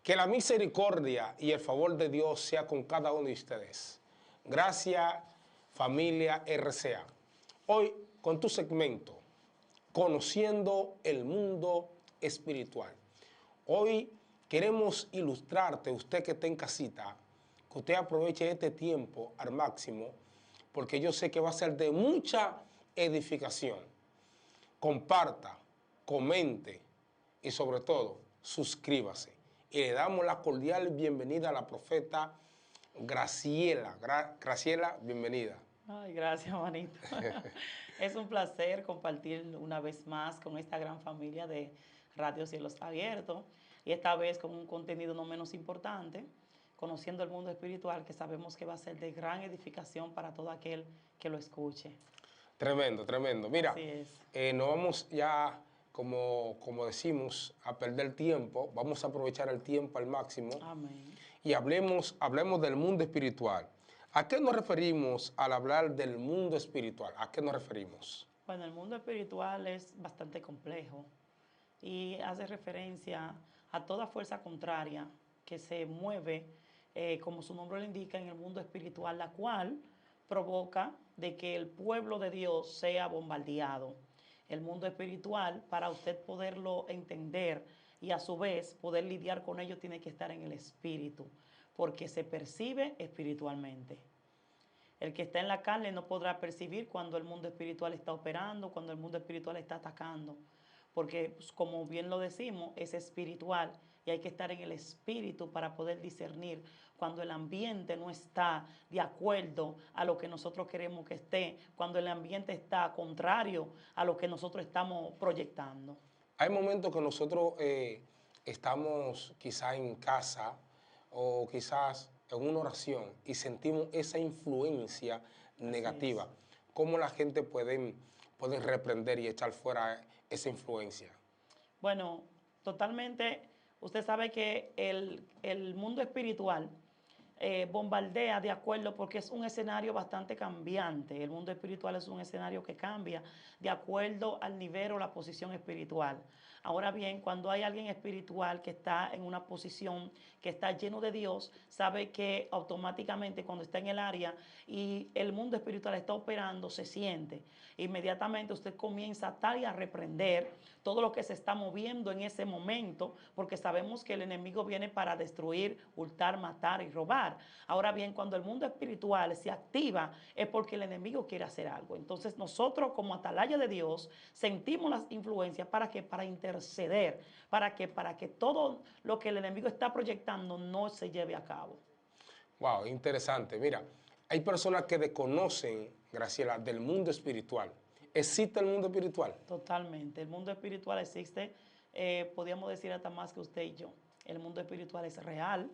Que la misericordia y el favor de Dios sea con cada uno de ustedes. Gracias, familia RCA. Hoy, con tu segmento, Conociendo el Mundo Espiritual. Hoy queremos ilustrarte, usted que está en casita, que usted aproveche este tiempo al máximo, porque yo sé que va a ser de mucha edificación. Comparta, comente y sobre todo, suscríbase. Y le damos la cordial bienvenida a la profeta Graciela. Graciela, bienvenida. Ay, gracias, manito. Es un placer compartir una vez más con esta gran familia de Radio Cielos Abiertos y esta vez con un contenido no menos importante, conociendo el mundo espiritual, que sabemos que va a ser de gran edificación para todo aquel que lo escuche. Tremendo, tremendo. Mira, Así es. no vamos ya, como decimos, a perder tiempo. Vamos a aprovechar el tiempo al máximo. Amén. Y hablemos del mundo espiritual. ¿A qué nos referimos al hablar del mundo espiritual? ¿A qué nos referimos? Bueno, el mundo espiritual es bastante complejo y hace referencia a toda fuerza contraria que se mueve, como su nombre lo indica, en el mundo espiritual, la cual provoca de que el pueblo de Dios sea bombardeado. El mundo espiritual, para usted poderlo entender y a su vez poder lidiar con ello, tiene que estar en el espíritu, porque se percibe espiritualmente. El que está en la carne no podrá percibir cuando el mundo espiritual está operando, cuando el mundo espiritual está atacando, porque pues, como bien lo decimos, es espiritual y hay que estar en el espíritu para poder discernir cuando el ambiente no está de acuerdo a lo que nosotros queremos que esté, cuando el ambiente está contrario a lo que nosotros estamos proyectando. Hay momentos que nosotros estamos quizás en casa o quizás en una oración y sentimos esa influencia negativa. ¿Cómo la gente puede reprender y echar fuera esa influencia? Bueno, totalmente. Usted sabe que el mundo espiritual bombardea de acuerdo porque es un escenario bastante cambiante. El mundo espiritual es un escenario que cambia de acuerdo al nivel o la posición espiritual. Ahora bien, cuando hay alguien espiritual que está en una posición que está lleno de Dios, sabe que automáticamente cuando está en el área y el mundo espiritual está operando, se siente. Inmediatamente usted comienza a atar y a reprender todo lo que se está moviendo en ese momento, porque sabemos que el enemigo viene para destruir, hurtar, matar y robar. Ahora bien, cuando el mundo espiritual se activa es porque el enemigo quiere hacer algo. Entonces nosotros como atalaya de Dios sentimos las influencias para interceder, para que todo lo que el enemigo está proyectando no se lleve a cabo. Wow, interesante. Mira, hay personas que desconocen, Graciela, del mundo espiritual. ¿Existe el mundo espiritual? Totalmente. El mundo espiritual existe, podríamos decir hasta más que usted y yo. El mundo espiritual es real,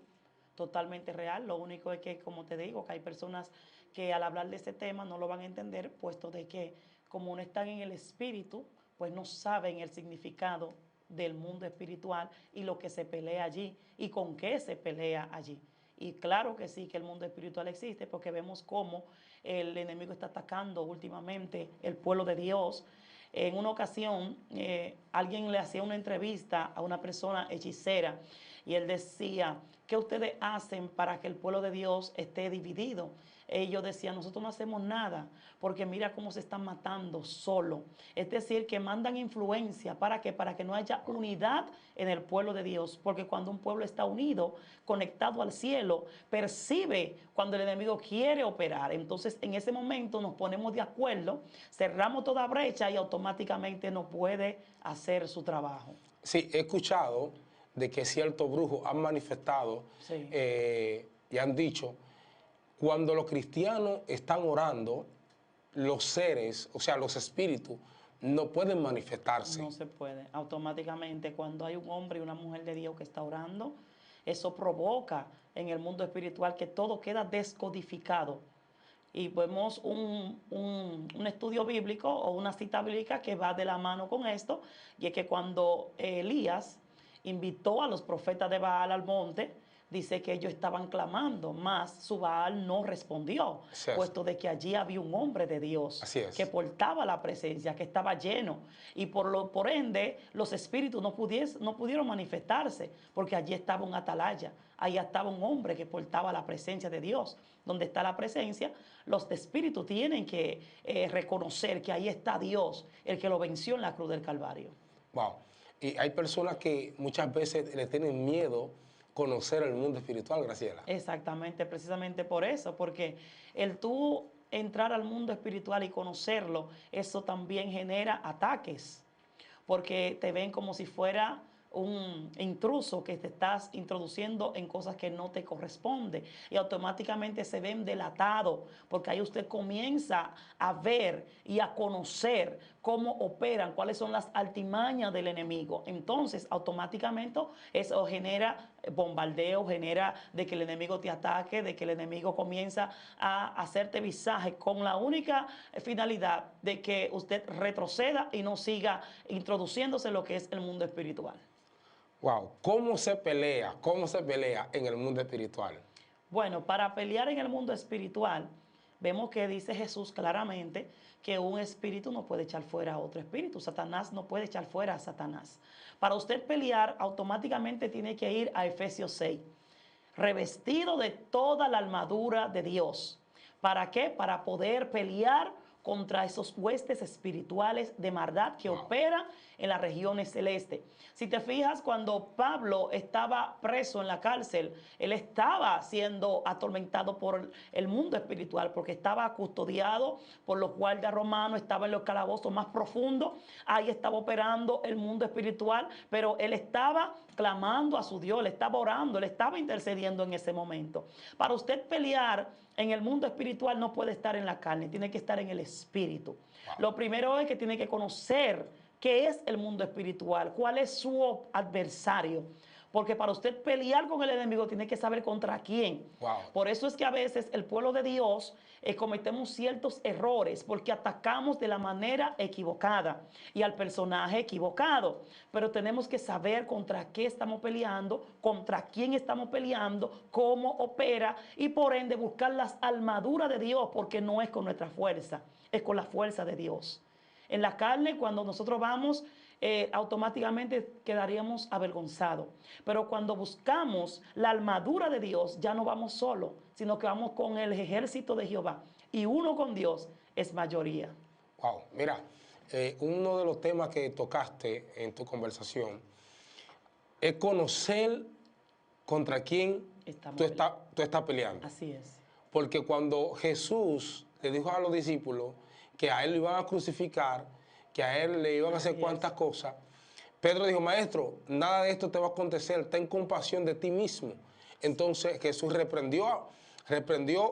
totalmente real. Lo único es que, como te digo, que hay personas que al hablar de ese tema no lo van a entender, puesto de que como no están en el espíritu, pues no saben el significado del mundo espiritual y lo que se pelea allí y con qué se pelea allí. Y claro que sí, que el mundo espiritual existe, porque vemos cómo el enemigo está atacando últimamente el pueblo de Dios. En una ocasión, alguien le hacía una entrevista a una persona hechicera y él decía, ¿qué ustedes hacen para que el pueblo de Dios esté dividido? Ellos decían, nosotros no hacemos nada, porque mira cómo se están matando solo. Es decir, que mandan influencia, ¿para qué? Para que no haya unidad en el pueblo de Dios, porque cuando un pueblo está unido, conectado al cielo, percibe cuando el enemigo quiere operar. Entonces, en ese momento nos ponemos de acuerdo, cerramos toda brecha y automáticamente no puede hacer su trabajo. Sí, he escuchado de que ciertos brujos han manifestado y han dicho, cuando los cristianos están orando, los seres, o sea, los espíritus, no pueden manifestarse. No se puede. Automáticamente, cuando hay un hombre y una mujer de Dios que está orando, eso provoca en el mundo espiritual que todo queda descodificado. Y vemos un estudio bíblico o una cita bíblica que va de la mano con esto, y es que cuando Elías invitó a los profetas de Baal al monte, dice que ellos estaban clamando, mas su Baal no respondió, Así es. puesto de que allí había un hombre de Dios Así es. que portaba la presencia, que estaba lleno, y por ende los espíritus no pudieron manifestarse, porque allí estaba un atalaya, ahí estaba un hombre que portaba la presencia de Dios. Donde está la presencia, los espíritus tienen que reconocer que ahí está Dios, el que lo venció en la cruz del Calvario. Wow. Y hay personas que muchas veces le tienen miedo conocer el mundo espiritual, Graciela. Exactamente, precisamente por eso, porque el tú entrar al mundo espiritual y conocerlo, eso también genera ataques, porque te ven como si fuera un intruso que te estás introduciendo en cosas que no te corresponde y automáticamente se ven delatados, porque ahí usted comienza a ver y a conocer cómo operan, cuáles son las artimañas del enemigo. Entonces, automáticamente eso genera bombardeo, genera de que el enemigo te ataque, de que el enemigo comienza a hacerte visaje con la única finalidad de que usted retroceda y no siga introduciéndose en lo que es el mundo espiritual. Wow. ¿Cómo se pelea? ¿Cómo se pelea en el mundo espiritual? Bueno, para pelear en el mundo espiritual, vemos que dice Jesús claramente que un espíritu no puede echar fuera a otro espíritu. Satanás no puede echar fuera a Satanás. Para usted pelear, automáticamente tiene que ir a Efesios 6, revestido de toda la armadura de Dios. ¿Para qué? Para poder pelear contra esos huestes espirituales de maldad que operan en las regiones celestes. Si te fijas, cuando Pablo estaba preso en la cárcel, él estaba siendo atormentado por el mundo espiritual, porque estaba custodiado por los guardias romanos, estaba en los calabozos más profundos, ahí estaba operando el mundo espiritual, pero él estaba clamando a su Dios, le estaba orando, le estaba intercediendo en ese momento. Para usted pelear en el mundo espiritual no puede estar en la carne, tiene que estar en el espíritu. Lo primero es que tiene que conocer qué es el mundo espiritual, cuál es su adversario. Porque para usted pelear con el enemigo tiene que saber contra quién. Por eso es que a veces el pueblo de Dios cometemos ciertos errores porque atacamos de la manera equivocada y al personaje equivocado. Pero tenemos que saber contra qué estamos peleando, contra quién estamos peleando, cómo opera y por ende buscar las armaduras de Dios, porque no es con nuestra fuerza, es con la fuerza de Dios. En la carne, cuando nosotros vamos, automáticamente quedaríamos avergonzados. Pero cuando buscamos la armadura de Dios, ya no vamos solos, sino que vamos con el ejército de Jehová. Y uno con Dios es mayoría. Wow, mira, uno de los temas que tocaste en tu conversación es conocer contra quién tú estás peleando. Así es. Porque cuando Jesús le dijo a los discípulos que a él lo iban a crucificar, que a él le iban a hacer cuantas cosas, Pedro dijo, maestro, nada de esto te va a acontecer, ten compasión de ti mismo. Entonces Jesús reprendió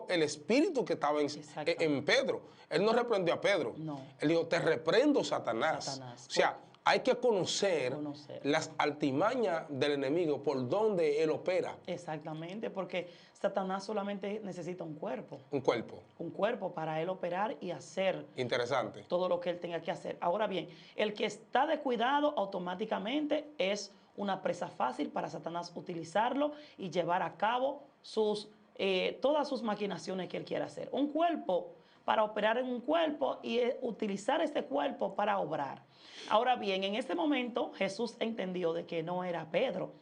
el espíritu que estaba en Pedro. Él no reprendió a Pedro. No. Él dijo, te reprendo, Satanás. O sea, hay que conocer las artimañas del enemigo, por donde él opera. Exactamente, porque Satanás solamente necesita un cuerpo. Un cuerpo. Un cuerpo para él operar y hacer. Interesante. Todo lo que él tenga que hacer. Ahora bien, el que está descuidado automáticamente es una presa fácil para Satanás utilizarlo y llevar a cabo todas sus maquinaciones que él quiera hacer. Un cuerpo para operar en un cuerpo y utilizar este cuerpo para obrar. Ahora bien, en este momento Jesús entendió de que no era Pedro,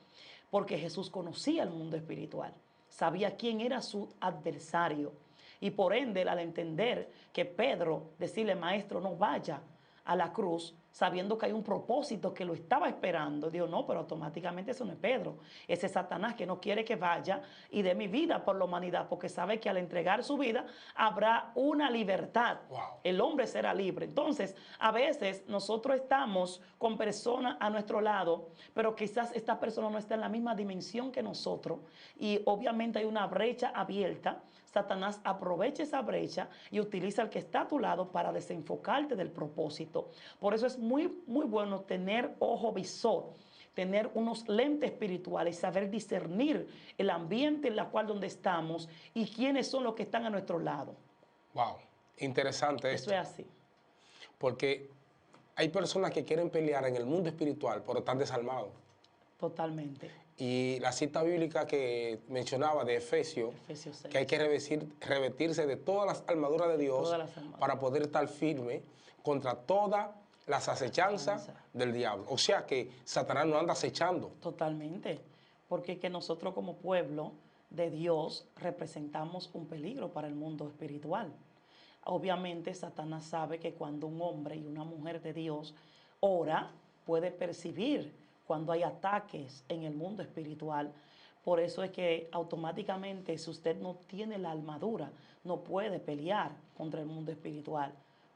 porque Jesús conocía el mundo espiritual, sabía quién era su adversario. Y por ende, al entender que Pedro, decirle, maestro, no vaya a la cruz, sabiendo que hay un propósito que lo estaba esperando, dijo, no, pero automáticamente eso no es Pedro, ese es Satanás que no quiere que vaya y dé mi vida por la humanidad, porque sabe que al entregar su vida habrá una libertad. El hombre será libre. Entonces, a veces nosotros estamos con personas a nuestro lado, pero quizás esta persona no está en la misma dimensión que nosotros y obviamente hay una brecha abierta. Satanás aprovecha esa brecha y utiliza al que está a tu lado para desenfocarte del propósito. Por eso es muy bueno tener ojo visor, tener unos lentes espirituales, saber discernir el ambiente en el cual donde estamos y quiénes son los que están a nuestro lado. Wow, interesante esto. Eso es así. Porque hay personas que quieren pelear en el mundo espiritual, pero están desarmados. Totalmente. Y la cita bíblica que mencionaba de Efesios, Efesios 6. que hay que revertirse de todas las armaduras de Dios Todas las armaduras. para poder estar firme contra todas las acechanzas del diablo. O sea que Satanás no anda acechando. Totalmente, porque que nosotros como pueblo de Dios representamos un peligro para el mundo espiritual. Obviamente Satanás sabe que cuando un hombre y una mujer de Dios ora, puede percibir cuando hay ataques en el mundo espiritual. Por eso es que automáticamente, si usted no tiene la armadura, no puede pelear contra el mundo espiritual,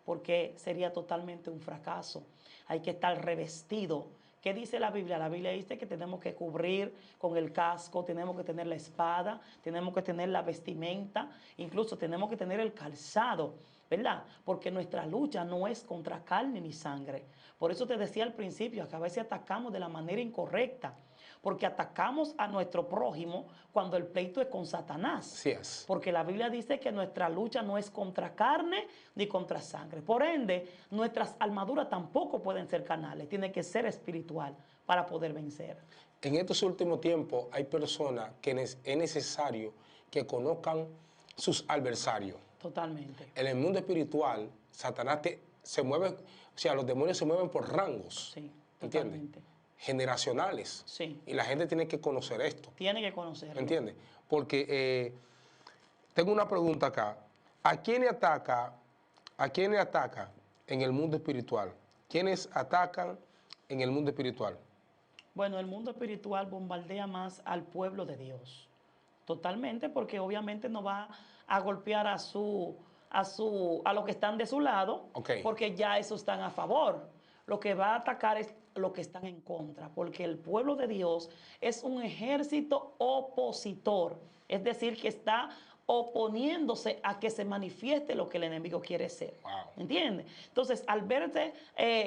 porque sería totalmente un fracaso. Hay que estar revestido. ¿Qué dice la Biblia? La Biblia dice que tenemos que cubrir con el casco, tenemos que tener la espada, tenemos que tener la vestimenta, incluso tenemos que tener el calzado, ¿verdad? Porque nuestra lucha no es contra carne ni sangre. Por eso te decía al principio que a veces atacamos de la manera incorrecta, porque atacamos a nuestro prójimo cuando el pleito es con Satanás. Así es. Porque la Biblia dice que nuestra lucha no es contra carne ni contra sangre. Por ende, nuestras armaduras tampoco pueden ser carnales, tiene que ser espiritual para poder vencer. En estos últimos tiempos hay personas que es necesario que conozcan sus adversarios. Totalmente. En el mundo espiritual, Satanás se mueve, o sea, los demonios se mueven por rangos. Sí, ¿Entiendes? totalmente. Generacionales. Sí. Y la gente tiene que conocer esto. Tiene que conocerlo. ¿Entiendes? Porque tengo una pregunta acá. ¿A quién ataca en el mundo espiritual? ¿Quiénes atacan en el mundo espiritual? Bueno, el mundo espiritual bombardea más al pueblo de Dios. Totalmente, porque obviamente no va a golpear a los que están de su lado, Okay. porque ya esos están a favor. Lo que va a atacar es los que están en contra, porque el pueblo de Dios es un ejército opositor, es decir, que está oponiéndose a que se manifieste lo que el enemigo quiere ser. Wow. ¿Entiendes? Entonces, al verte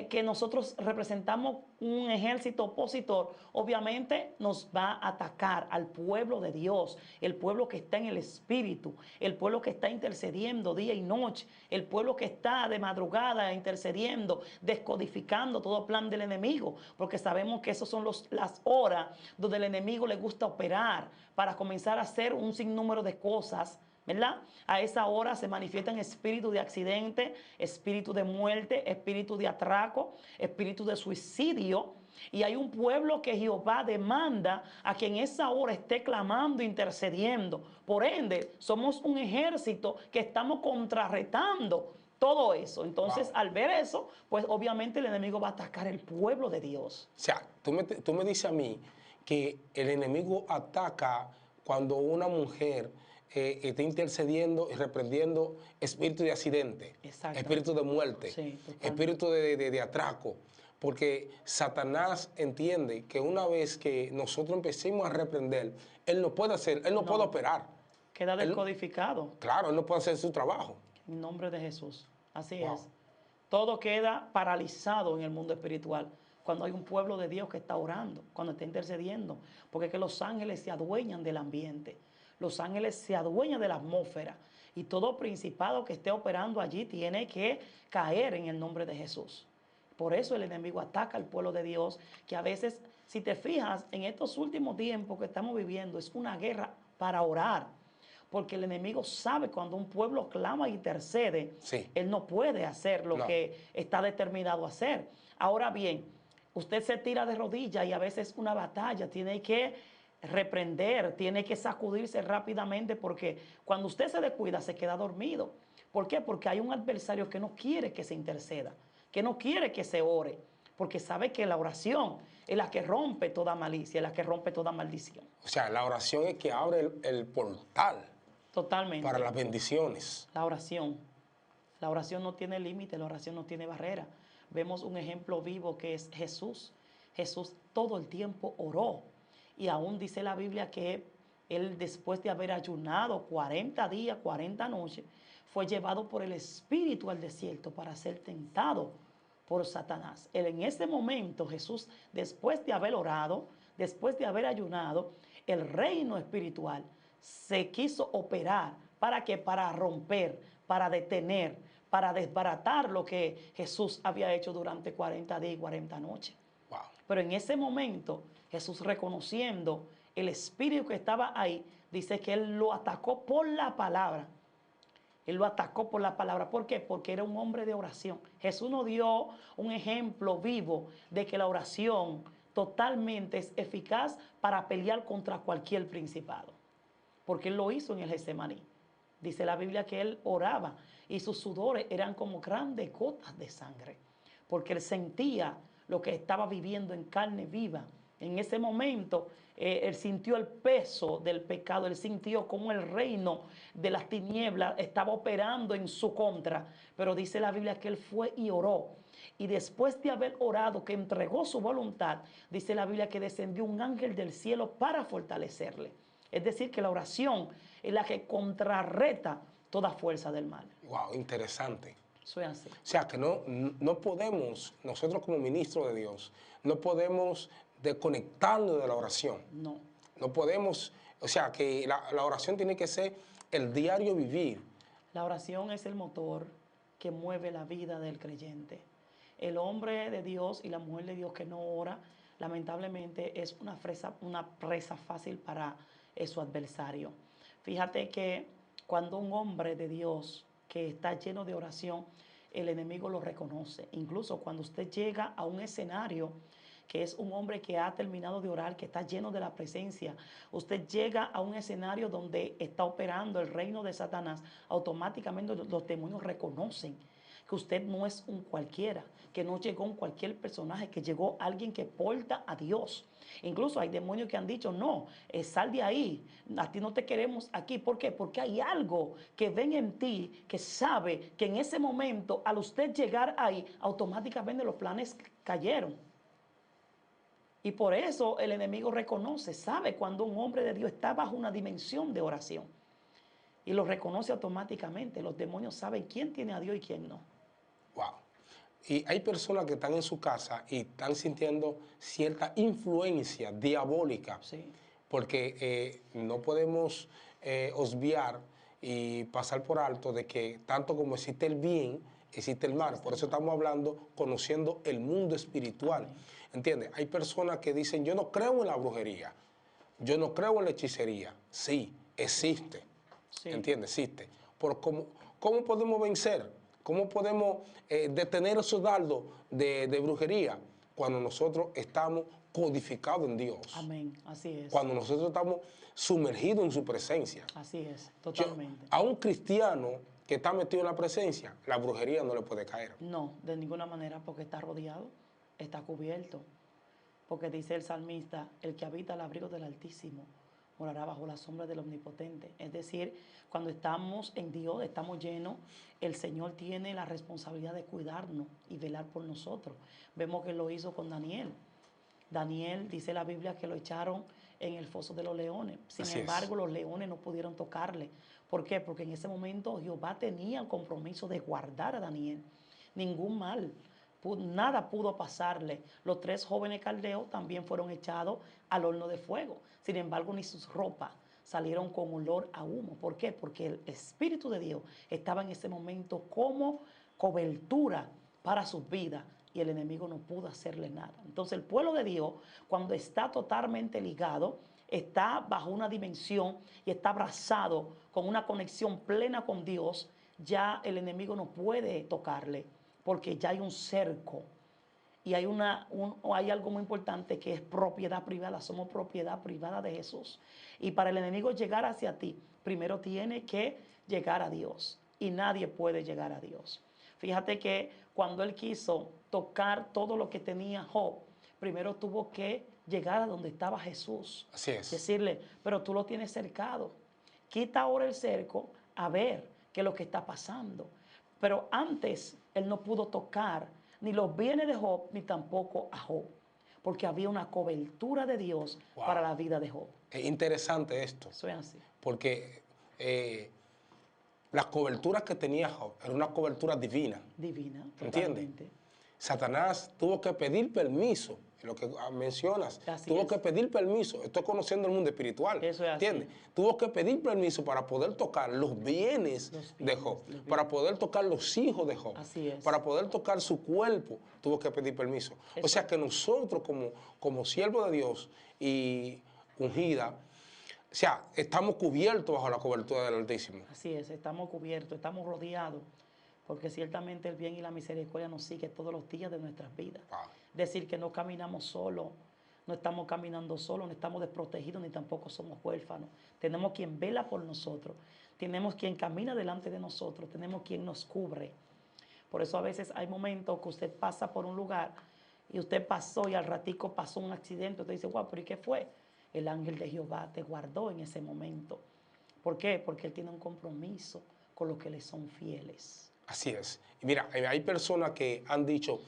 que nosotros representamos un ejército opositor, obviamente nos va a atacar al pueblo de Dios, el pueblo que está en el Espíritu, el pueblo que está intercediendo día y noche, el pueblo que está de madrugada intercediendo, descodificando todo plan del enemigo, porque sabemos que esas son las horas donde el enemigo le gusta operar para comenzar a hacer un sinnúmero de cosas, ¿verdad? A esa hora se manifiestan espíritus de accidente, espíritu de muerte, espíritu de atraco, espíritu de suicidio. Y hay un pueblo que Jehová demanda a que en esa hora esté clamando, intercediendo. Por ende, somos un ejército que estamos contrarretando todo eso. Entonces, Wow. al ver eso, pues obviamente el enemigo va a atacar el pueblo de Dios. O sea, tú me dices a mí que el enemigo ataca cuando una mujer está intercediendo y reprendiendo espíritu de accidente, espíritu de muerte, sí, espíritu de atraco. Porque Satanás entiende que una vez que nosotros empecemos a reprender, él no puede hacer, él no puede operar. Queda descodificado. Claro, él no puede hacer su trabajo. En nombre de Jesús. Así Wow. es. Todo queda paralizado en el mundo espiritual cuando hay un pueblo de Dios que está orando, cuando está intercediendo, porque es que los ángeles se adueñan del ambiente, los ángeles se adueñan de la atmósfera y todo principado que esté operando allí tiene que caer en el nombre de Jesús. Por eso el enemigo ataca al pueblo de Dios, que a veces, si te fijas, en estos últimos tiempos que estamos viviendo, es una guerra para orar. Porque el enemigo sabe cuando un pueblo clama e intercede, sí, él no puede hacer lo que está determinado a hacer. Ahora bien, usted se tira de rodillas y a veces es una batalla, tiene que reprender, tiene que sacudirse rápidamente porque cuando usted se descuida se queda dormido. ¿Por qué? Porque hay un adversario que no quiere que se interceda, que no quiere que se ore, porque sabe que la oración es la que rompe toda malicia, es la que rompe toda maldición. O sea, la oración es que abre el portal. Totalmente. Para las bendiciones. La oración. La oración no tiene límite, la oración no tiene barrera. Vemos un ejemplo vivo que es Jesús. Jesús todo el tiempo oró. Y aún dice la Biblia que él, después de haber ayunado 40 días, 40 noches, fue llevado por el Espíritu al desierto para ser tentado por Satanás. Él, en ese momento, Jesús, después de haber orado, después de haber ayunado, el reino espiritual se quiso operar. ¿Para qué? Para romper, para detener, para desbaratar lo que Jesús había hecho durante 40 días y 40 noches. Wow. Pero en ese momento Jesús, reconociendo el espíritu que estaba ahí, dice que él lo atacó por la palabra. Él lo atacó por la palabra. ¿Por qué? Porque era un hombre de oración. Jesús nos dio un ejemplo vivo de que la oración totalmente es eficaz para pelear contra cualquier principado. Porque él lo hizo en el Getsemaní. Dice la Biblia que él oraba y sus sudores eran como grandes gotas de sangre. Porque él sentía lo que estaba viviendo en carne viva. En ese momento, él sintió el peso del pecado, él sintió cómo el reino de las tinieblas estaba operando en su contra. Pero dice la Biblia que él fue y oró. Y después de haber orado, que entregó su voluntad, dice la Biblia que descendió un ángel del cielo para fortalecerle. Es decir, que la oración es la que contrarreta toda fuerza del mal. Wow, interesante. Eso es así. O sea, que no podemos, nosotros como ministros de Dios, no podemos desconectarnos de la oración. No. No podemos, o sea, que la oración tiene que ser el diario vivir. La oración es el motor que mueve la vida del creyente. El hombre de Dios y la mujer de Dios que no ora, lamentablemente es una presa fácil para su adversario. Fíjate que cuando un hombre de Dios que está lleno de oración, el enemigo lo reconoce. Incluso cuando usted llega a un escenario que es un hombre que ha terminado de orar, que está lleno de la presencia, usted llega a un escenario donde está operando el reino de Satanás, automáticamente los demonios reconocen que usted no es un cualquiera, que no llegó un cualquier personaje, que llegó alguien que porta a Dios. Incluso hay demonios que han dicho, no, sal de ahí, a ti no te queremos aquí. ¿Por qué? Porque hay algo que ven en ti que sabe que en ese momento, al usted llegar ahí, automáticamente los planes cayeron. Y por eso el enemigo reconoce, sabe cuando un hombre de Dios está bajo una dimensión de oración. Y lo reconoce automáticamente. Los demonios saben quién tiene a Dios y quién no. Wow. Y hay personas que están en su casa y están sintiendo cierta influencia diabólica. Sí. Porque no podemos obviar y pasar por alto de que tanto como existe el bien, existe el mal. Por eso estamos hablando, conociendo el mundo espiritual. ¿Entiendes? Hay personas que dicen, yo no creo en la brujería, yo no creo en la hechicería. Sí, existe. Sí. ¿Entiendes? Existe. Pero ¿cómo podemos vencer? ¿Cómo podemos detener esos dardos de brujería cuando nosotros estamos codificados en Dios? Amén, así es. Cuando nosotros estamos sumergidos en su presencia. Así es, totalmente. A un cristiano que está metido en la presencia, la brujería no le puede caer. No, de ninguna manera, porque está rodeado, está cubierto. Porque dice el salmista, el que habita al abrigo del Altísimo morará bajo la sombra del Omnipotente. Es decir, cuando estamos en Dios, estamos llenos, el Señor tiene la responsabilidad de cuidarnos y velar por nosotros. Vemos que lo hizo con Daniel. Daniel, dice la Biblia, que lo echaron en el foso de los leones. Sin embargo, los leones no pudieron tocarle. ¿Por qué? Porque en ese momento Jehová tenía el compromiso de guardar a Daniel. Ningún mal, nada pudo pasarle. Los 3 jóvenes caldeos también fueron echados al horno de fuego. Sin embargo, ni sus ropas salieron con olor a humo. ¿Por qué? Porque el Espíritu de Dios estaba en ese momento como cobertura para sus vidas y el enemigo no pudo hacerle nada. Entonces el pueblo de Dios, cuando está totalmente ligado, está bajo una dimensión y está abrazado con una conexión plena con Dios, ya el enemigo no puede tocarle porque ya hay un cerco. Y hay algo muy importante que es propiedad privada. Somos propiedad privada de Jesús. Y para el enemigo llegar hacia ti, primero tiene que llegar a Dios. Y nadie puede llegar a Dios. Fíjate que cuando él quiso tocar todo lo que tenía Job, primero tuvo que llegar a donde estaba Jesús. Así es. Decirle, pero tú lo tienes cercado. Quita ahora el cerco a ver qué es lo que está pasando. Pero antes él no pudo tocar ni los bienes de Job, ni tampoco a Job, porque había una cobertura de Dios para la vida de Job. Es interesante esto. Eso es así. Porque las coberturas que tenía Job era una cobertura divina. Divina, ¿Entiendes? totalmente. Satanás tuvo que pedir permiso. lo que mencionas. Así Tuvo es. que pedir permiso. Estoy conociendo el mundo espiritual. Eso es así. ¿Entiendes? Tuvo que pedir permiso para poder tocar los bienes de Job, para poder tocar los hijos de Job, Así es. para poder tocar su cuerpo. Tuvo que pedir permiso. Eso. O sea que nosotros como siervos de Dios y ungida, o sea, estamos cubiertos bajo la cobertura del Altísimo. Así es, estamos cubiertos, estamos rodeados, porque ciertamente el bien y la misericordia nos sigue todos los días de nuestras vidas. Wow. Decir que no caminamos solos, no estamos caminando solos, no estamos desprotegidos ni tampoco somos huérfanos. Tenemos quien vela por nosotros, tenemos quien camina delante de nosotros, tenemos quien nos cubre. Por eso a veces hay momentos que usted pasa por un lugar y usted pasó y al ratico pasó un accidente. Usted dice, wow, pero ¿y qué fue? El ángel de Jehová te guardó en ese momento. ¿Por qué? Porque él tiene un compromiso con los que le son fieles. Así es. Y mira, hay personas que han dicho,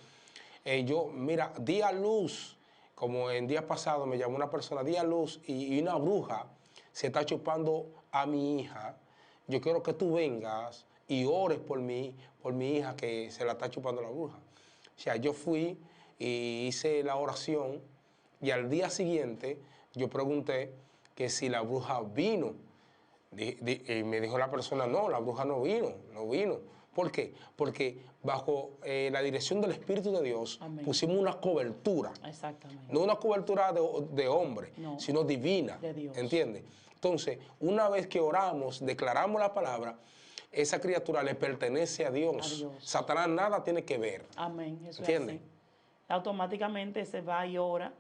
mira, di a luz, como en días pasados me llamó una persona, di a luz y una bruja se está chupando a mi hija. Yo quiero que tú vengas y ores por mi hija que se la está chupando la bruja. O sea, yo fui y hice la oración y al día siguiente yo pregunté que si la bruja vino. Y me dijo la persona, no, la bruja no vino. ¿Por qué? Porque bajo la dirección del Espíritu de Dios Amén. Pusimos una cobertura. Exactamente. No una cobertura de hombre, no, sino divina. De Dios. ¿Entiendes? Entonces, una vez que oramos, declaramos la palabra, esa criatura le pertenece a Dios. A Dios. Satanás nada tiene que ver. Amén. Eso ¿Entiendes? es así. Automáticamente se va y ora.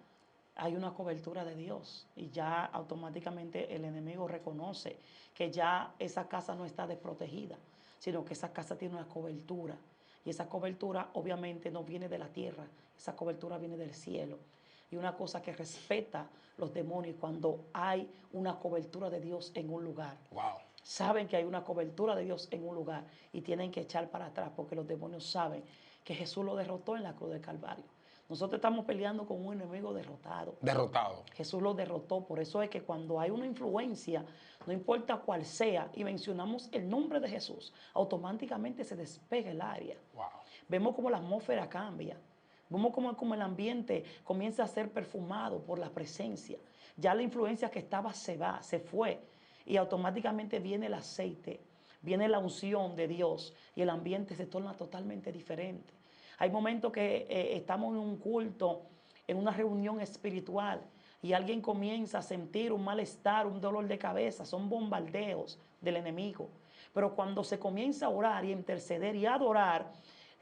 Hay una cobertura de Dios y ya automáticamente el enemigo reconoce que ya esa casa no está desprotegida, sino que esa casa tiene una cobertura. Y esa cobertura obviamente no viene de la tierra, esa cobertura viene del cielo. Y una cosa que respeta los demonios cuando hay una cobertura de Dios en un lugar. Wow. Saben que hay una cobertura de Dios en un lugar y tienen que echar para atrás porque los demonios saben que Jesús lo derrotó en la cruz del Calvario. Nosotros estamos peleando con un enemigo derrotado. Derrotado. Jesús lo derrotó. Por eso es que cuando hay una influencia, no importa cuál sea, y mencionamos el nombre de Jesús, automáticamente se despega el área. Wow. Vemos como la atmósfera cambia. Vemos como el ambiente comienza a ser perfumado por la presencia. Ya la influencia que estaba se fue. Y automáticamente viene el aceite, viene la unción de Dios y el ambiente se torna totalmente diferente. Hay momentos que estamos en un culto, en una reunión espiritual y alguien comienza a sentir un malestar, un dolor de cabeza, son bombardeos del enemigo. Pero cuando se comienza a orar y a interceder y a adorar,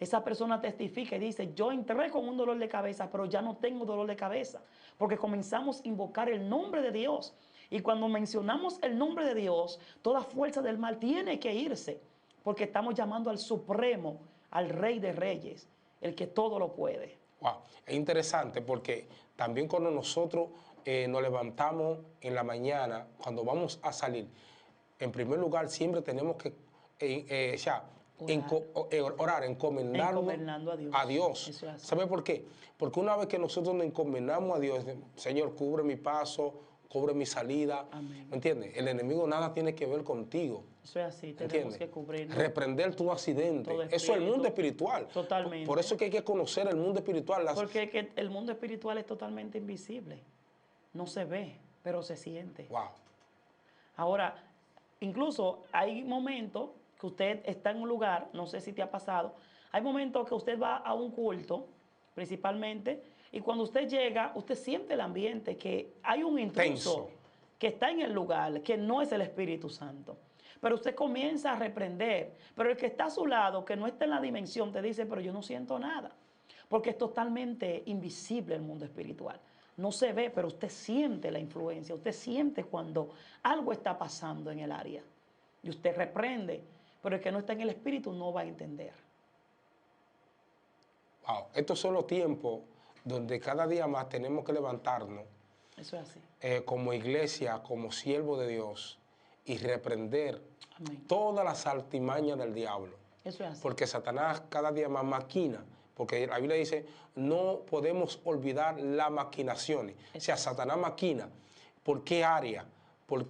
esa persona testifica y dice, yo entré con un dolor de cabeza, pero ya no tengo dolor de cabeza, porque comenzamos a invocar el nombre de Dios. Y cuando mencionamos el nombre de Dios, toda fuerza del mal tiene que irse, porque estamos llamando al Supremo, al Rey de Reyes, el que todo lo puede. Wow. Es interesante porque también cuando nosotros nos levantamos en la mañana, cuando vamos a salir, en primer lugar siempre tenemos que orar, encomendarnos a Dios. ¿Sabe por qué? Porque una vez que nosotros nos encomendamos a Dios, Señor, cubre mi paso, cubre mi salida, ¿me entiendes? El enemigo nada tiene que ver contigo. Eso es así, tenemos que cubrirnos. Reprender tu accidente. Eso es el mundo espiritual. Totalmente. Por eso es que hay que conocer el mundo espiritual. Porque el mundo espiritual es totalmente invisible. No se ve, pero se siente. Wow. Ahora, incluso hay momentos que usted está en un lugar, no sé si te ha pasado, hay momentos que usted va a un culto, principalmente, y cuando usted llega, usted siente el ambiente, que hay un intruso que está en el lugar, que no es el Espíritu Santo. Pero usted comienza a reprender. Pero el que está a su lado, que no está en la dimensión, te dice, pero yo no siento nada. Porque es totalmente invisible el mundo espiritual. No se ve, pero usted siente la influencia. Usted siente cuando algo está pasando en el área. Y usted reprende. Pero el que no está en el Espíritu no va a entender. Wow. Estos son los tiempos donde cada día más tenemos que levantarnos. Eso es así. Como iglesia, como siervo de Dios, y reprender todas las artimañas del diablo. Eso es así. Porque Satanás cada día más maquina. Porque la Biblia dice, no podemos olvidar las maquinaciones. O sea, Satanás maquina. ¿Por qué área? ¿Por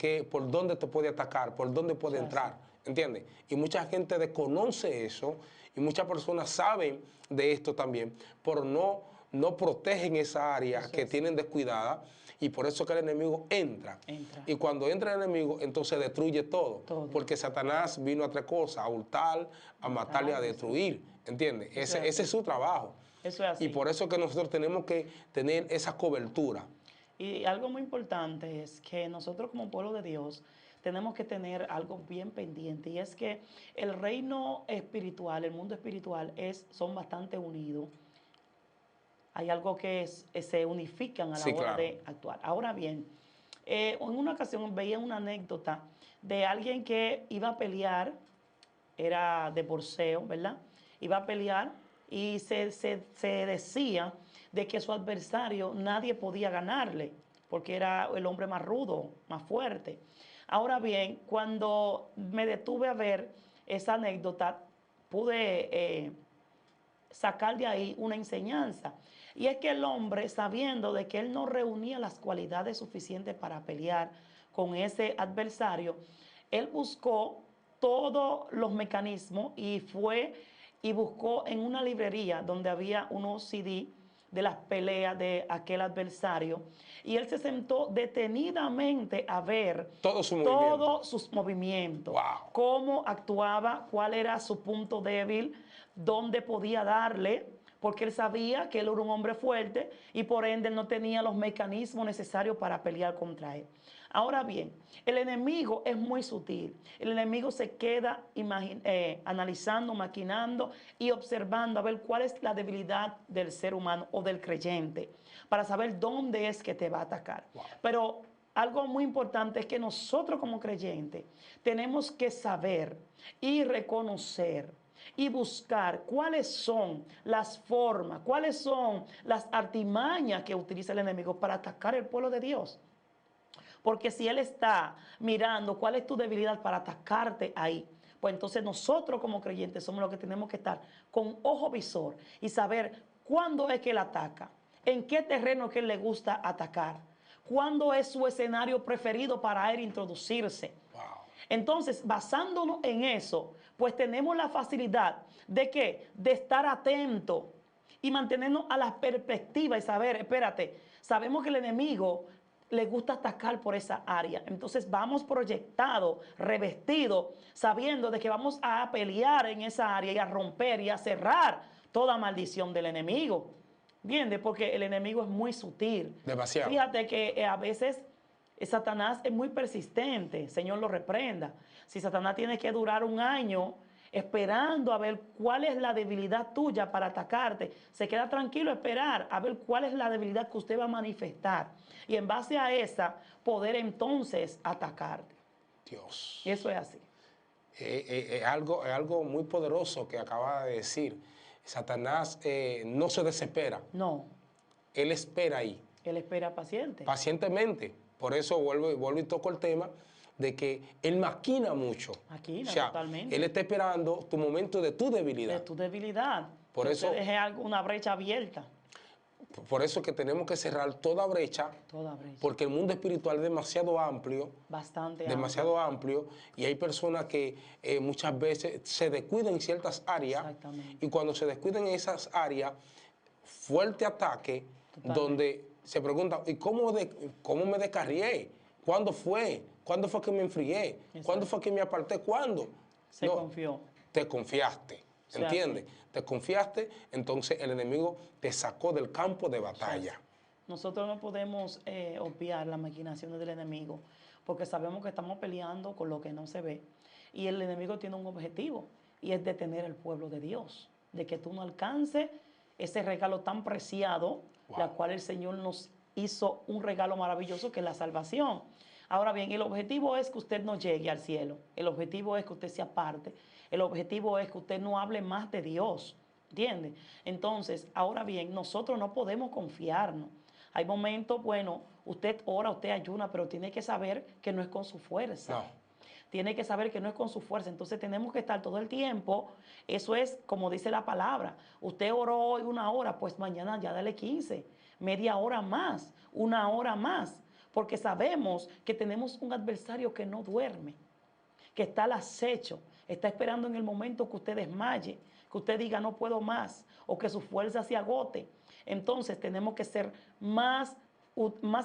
dónde te puede atacar? ¿Por dónde puede entrar? ¿Entiendes? Y mucha gente desconoce eso y muchas personas saben de esto también, pero no no protegen esa área Eso que es. tienen descuidada, y por eso que el enemigo entra. Y cuando entra el enemigo, entonces destruye todo. Todo. Porque Satanás vino a tres cosas: a hurtar, a matar y a destruir. ¿Entiendes? Ese es su trabajo. Eso es así. Y por eso que nosotros tenemos que tener esa cobertura. Y algo muy importante es que nosotros como pueblo de Dios tenemos que tener algo bien pendiente, y es que el reino espiritual, el mundo espiritual son bastante unidos. Hay algo que se unifican a la Sí, hora claro. de actuar. Ahora bien, en una ocasión veía una anécdota de alguien que iba a pelear, era de boxeo, ¿verdad? Iba a pelear y se decía de que su adversario nadie podía ganarle, porque era el hombre más rudo, más fuerte. Ahora bien, cuando me detuve a ver esa anécdota, pude sacar de ahí una enseñanza. Y es que el hombre, sabiendo de que él no reunía las cualidades suficientes para pelear con ese adversario, él buscó todos los mecanismos y fue y buscó en una librería donde había unos CD de las peleas de aquel adversario, y él se sentó detenidamente a ver Todo su movimiento. todos sus movimientos, Wow. cómo actuaba, cuál era su punto débil, dónde podía darle, porque él sabía que él era un hombre fuerte y por ende él no tenía los mecanismos necesarios para pelear contra él. Ahora bien, el enemigo es muy sutil. El enemigo se queda analizando, maquinando y observando a ver cuál es la debilidad del ser humano o del creyente, para saber dónde es que te va a atacar. Wow. Pero algo muy importante es que nosotros como creyentes tenemos que saber y reconocer y buscar cuáles son las formas, cuáles son las artimañas que utiliza el enemigo para atacar el pueblo de Dios. Porque si él está mirando cuál es tu debilidad para atacarte ahí, pues entonces nosotros como creyentes somos los que tenemos que estar con ojo visor y saber cuándo es que él ataca, en qué terreno es que él le gusta atacar, cuándo es su escenario preferido para él introducirse. Wow. Entonces, basándonos en eso, pues tenemos la facilidad de ¿qué? De estar atento y mantenernos a la perspectiva y saber, espérate, sabemos que el enemigo le gusta atacar por esa área. Entonces vamos proyectados, revestidos, sabiendo de que vamos a pelear en esa área y a romper y a cerrar toda maldición del enemigo. ¿Entiendes? Porque el enemigo es muy sutil. Demasiado. Fíjate que a veces Satanás es muy persistente, Señor lo reprenda. Si Satanás tiene que durar un año esperando a ver cuál es la debilidad tuya para atacarte, se queda tranquilo a esperar a ver cuál es la debilidad que usted va a manifestar, y en base a esa poder entonces atacarte. Dios. Eso es así. Es algo muy poderoso que acaba de decir. Satanás no se desespera. No, Él espera ahí, él espera paciente. pacientemente. Por eso vuelvo y toco el tema de que él maquina mucho. Maquina, o sea, totalmente. él está esperando tu momento de tu debilidad. De tu debilidad. Por que eso- usted deje una brecha abierta. Por eso que tenemos que cerrar toda brecha, Toda brecha. porque el mundo espiritual es demasiado amplio. Bastante Demasiado amplio, y hay personas que muchas veces se descuidan en ciertas áreas. Exactamente. Y cuando se descuidan en esas áreas, fuerte ataque, Totalmente. donde se pregunta, ¿y cómo me descarrié? ¿Cuándo fue? ¿Cuándo fue que me enfrié? Exacto. ¿Cuándo fue que me aparté? ¿Cuándo? Se confió. Te confiaste, O sea, ¿entiendes? Te confiaste, entonces el enemigo te sacó del campo de batalla. Nosotros no podemos obviar las maquinaciones del enemigo, porque sabemos que estamos peleando con lo que no se ve. Y el enemigo tiene un objetivo, y es detener al pueblo de Dios, de que tú no alcances ese regalo tan preciado, Wow. la cual el Señor nos hizo un regalo maravilloso, que es la salvación. Ahora bien, el objetivo es que usted no llegue al cielo, el objetivo es que usted se aparte, el objetivo es que usted no hable más de Dios, ¿entiende? Entonces, ahora bien, nosotros no podemos confiarnos. Hay momentos, bueno, usted ora, usted ayuna, pero tiene que saber que no es con su fuerza. No. Tiene que saber que no es con su fuerza. Entonces tenemos que estar todo el tiempo. Eso es como dice la palabra. Usted oró hoy 1 hora, pues mañana ya dale 15, media hora más, 1 hora más. Porque sabemos que tenemos un adversario que no duerme, que está al acecho, está esperando en el momento que usted desmaye, que usted diga no puedo más, o que su fuerza se agote. Entonces tenemos que ser más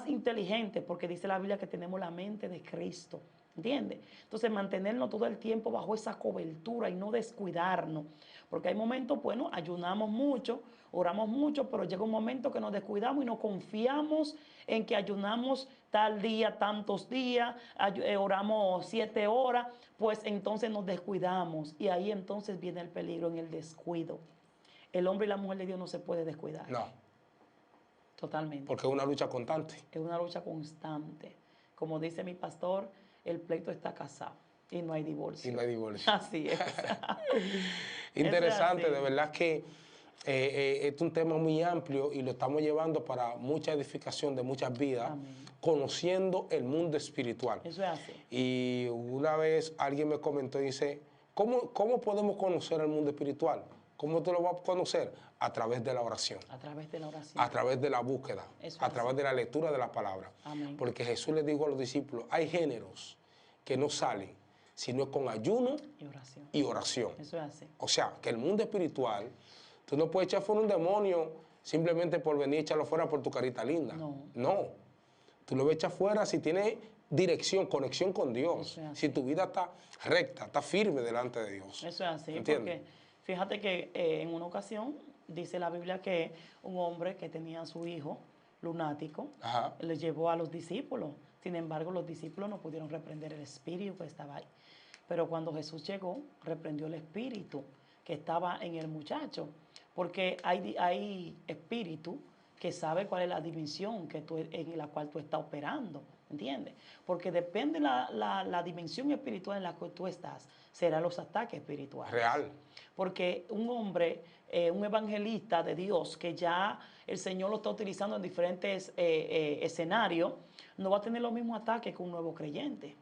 inteligentes, porque dice la Biblia que tenemos la mente de Cristo. ¿Entiendes? Entonces, mantenernos todo el tiempo bajo esa cobertura y no descuidarnos. Porque hay momentos, bueno, ayunamos mucho, oramos mucho, pero llega un momento que nos descuidamos y nos confiamos en que ayunamos tal día, tantos días, oramos 7 horas, pues entonces nos descuidamos. Y ahí entonces viene el peligro en el descuido. El hombre y la mujer de Dios no se puede descuidar. No. Totalmente. Porque es una lucha constante. Es una lucha constante. Como dice mi pastor, el pleito está casado y no hay divorcio. Y no hay divorcio. Así es. Interesante, así. de verdad que es un tema muy amplio y lo estamos llevando para mucha edificación de muchas vidas, Amén. conociendo el mundo espiritual. Eso es así. Y una vez alguien me comentó, dice, ¿cómo podemos conocer el mundo espiritual? ¿Cómo tú lo vas a conocer? A través de la oración. A través de la oración. A través de la búsqueda. Eso a es través así. de la lectura de la palabra. Amén. Porque Jesús le dijo a los discípulos, hay géneros que no salen, sino con ayuno Y oración. y oración. Eso es así. O sea, que el mundo espiritual, tú no puedes echar fuera un demonio simplemente por venir a echarlo fuera por tu carita linda. No. No. Tú lo echas fuera si tienes dirección, conexión con Dios. Eso es así. Si tu vida está recta, está firme delante de Dios. Eso es así. ¿Entiendes? Porque fíjate que en una ocasión dice la Biblia que un hombre que tenía a su hijo lunático Ajá. le llevó a los discípulos. Sin embargo, los discípulos no pudieron reprender el espíritu que estaba ahí. Pero cuando Jesús llegó, reprendió el espíritu que estaba en el muchacho. Porque hay espíritu que sabe cuál es la dimensión en la cual tú estás operando. ¿Entiendes? Porque depende la dimensión espiritual en la que tú estás, serán los ataques espirituales. Real. Porque un hombre, un evangelista de Dios, que ya el Señor lo está utilizando en diferentes escenarios, no va a tener los mismos ataques que un nuevo creyente.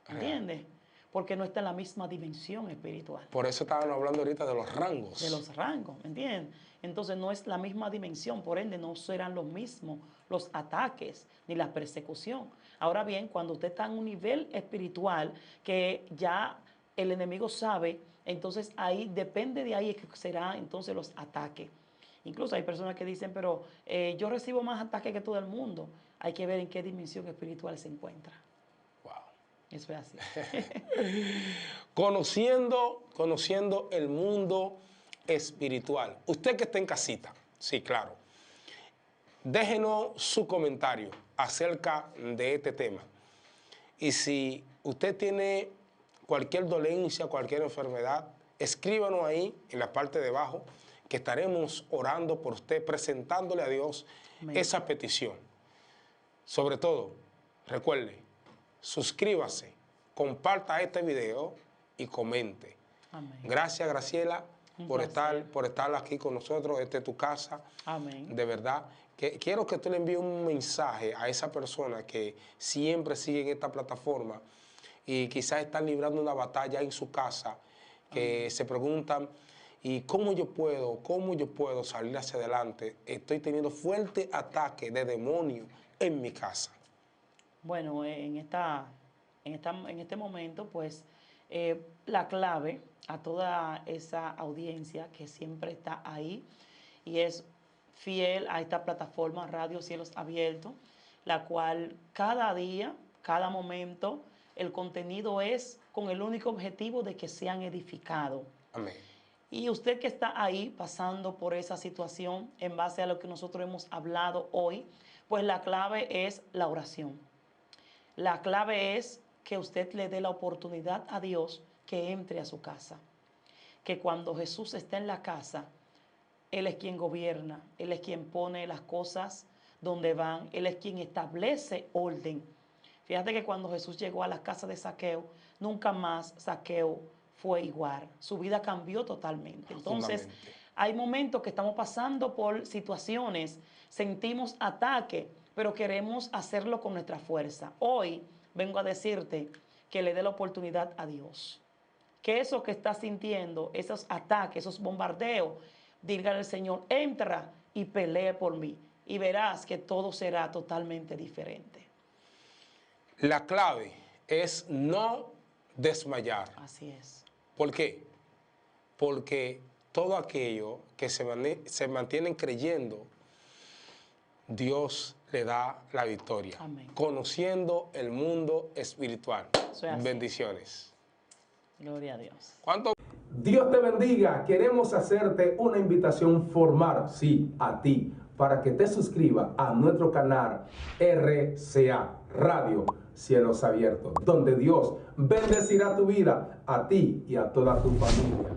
¿Entiendes? Porque no está en la misma dimensión espiritual. Por eso estaban hablando ahorita de los rangos. De los rangos, ¿entiendes? Entonces no es la misma dimensión, por ende no serán los mismos los ataques ni la persecución. Ahora bien, cuando usted está en un nivel espiritual que ya el enemigo sabe, entonces ahí depende de ahí que serán entonces los ataques. Incluso hay personas que dicen, pero yo recibo más ataques que todo el mundo. Hay que ver en qué dimensión espiritual se encuentra. Wow. Eso es así. Conociendo el mundo espiritual. Usted que está en casita, sí, claro. Déjenos su comentario acerca de este tema. Y si usted tiene cualquier dolencia, cualquier enfermedad, escríbanos ahí en la parte de abajo, que estaremos orando por usted, presentándole a Dios Amén. esa petición. Sobre todo, recuerde, suscríbase, comparta este video y comente. Amén. Gracias, Graciela, Un por placer. estar aquí con nosotros. Esta es tu casa. Amén. De verdad. Quiero que tú le envíes un mensaje a esa persona que siempre sigue en esta plataforma y quizás están librando una batalla en su casa, que se preguntan, ¿y cómo yo puedo salir hacia adelante? Estoy teniendo fuerte ataque de demonio en mi casa. Bueno, en este momento, pues, la clave a toda esa audiencia que siempre está ahí y es fiel a esta plataforma Radio Cielos Abiertos, la cual cada día, cada momento, el contenido es con el único objetivo de que sean edificados. Amén. Y usted que está ahí pasando por esa situación en base a lo que nosotros hemos hablado hoy, pues la clave es la oración. La clave es que usted le dé la oportunidad a Dios que entre a su casa. Que cuando Jesús está en la casa, Él es quien gobierna, Él es quien pone las cosas donde van, Él es quien establece orden. Fíjate que cuando Jesús llegó a la casa de Zaqueo, nunca más Zaqueo fue igual. Su vida cambió totalmente. Entonces, hay momentos que estamos pasando por situaciones, sentimos ataque, pero queremos hacerlo con nuestra fuerza. Hoy vengo a decirte que le dé la oportunidad a Dios. Que eso que estás sintiendo, esos ataques, esos bombardeos, dígale al Señor, entra y pelee por mí. Y verás que todo será totalmente diferente. La clave es no desmayar. Así es. ¿Por qué? Porque todo aquello que se mantienen creyendo Dios le da la victoria. Amén. Conociendo el mundo espiritual. Eso es así. Bendiciones. Gloria a Dios. ¿Cuánto? Dios te bendiga. Queremos hacerte una invitación formal, sí, a ti, para que te suscribas a nuestro canal RCA Radio Cielos Abiertos, donde Dios bendecirá tu vida, a ti y a toda tu familia.